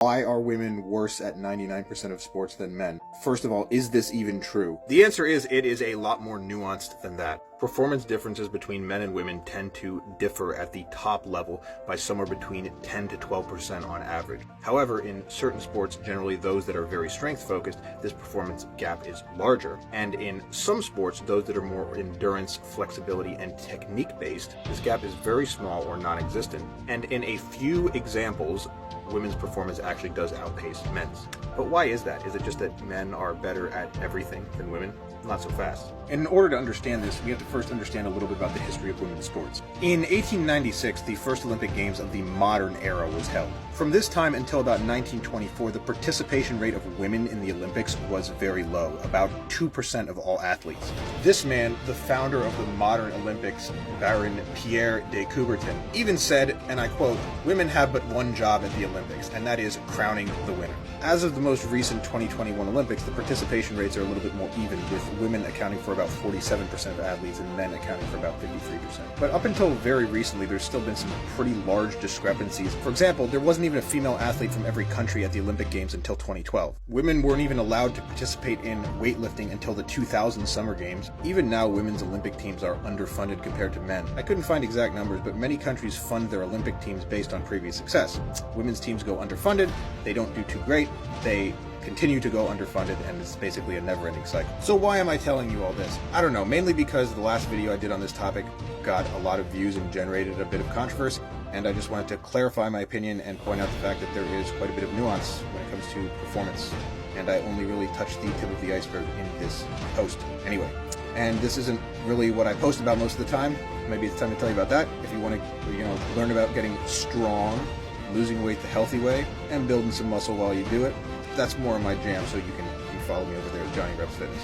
Why are women worse at 99% of sports than men? First of all, is this even true? The answer is it is a lot more nuanced than that. Performance differences between men and women tend to differ at the top level by somewhere between 10 to 12% on average. However, in certain sports, generally those that are very strength focused, this performance gap is larger. And in some sports, those that are more endurance, flexibility, and technique based, this gap is very small or non-existent. And in a few examples, women's performance actually does outpace men's. But why is that? Is it just that men are better at everything than women? Not so fast. And in order to understand this, we have to first understand a little bit about the history of women's sports. In 1896, the first Olympic Games of the modern era was held. From this time until about 1924, the participation rate of women in the Olympics was very low, about 2% of all athletes. This man, the founder of the modern Olympics, Baron Pierre de Coubertin, even said, and I quote, "Women have but one job at the Olympics, and that is crowning the winner." As of the most recent 2021 Olympics, the participation rates are a little bit more even, with women accounting for about 47% of athletes and men accounting for about 53%. But up until very recently, there's still been some pretty large discrepancies. For example, there wasn't even a female athlete from every country at the Olympic Games until 2012. Women weren't even allowed to participate in weightlifting until the 2000 Summer Games. Even now, women's Olympic teams are underfunded compared to men. I couldn't find exact numbers, but many countries fund their Olympic teams based on previous success. Women's teams go underfunded, they don't do too great, they continue to go underfunded, and it's basically a never-ending cycle. So why am I telling you all this? I don't know, mainly because the last video I did on this topic got a lot of views and generated a bit of controversy, and I just wanted to clarify my opinion and point out the fact that there is quite a bit of nuance when it comes to performance, and I only really touched the tip of the iceberg in this post anyway. And this isn't really what I post about most of the time. Maybe it's time to tell you about that. If you want to, learn about getting strong, losing weight the healthy way, and building some muscle while you do it, that's more of my jam, so you can follow me over there at Johnny Reps Fitness.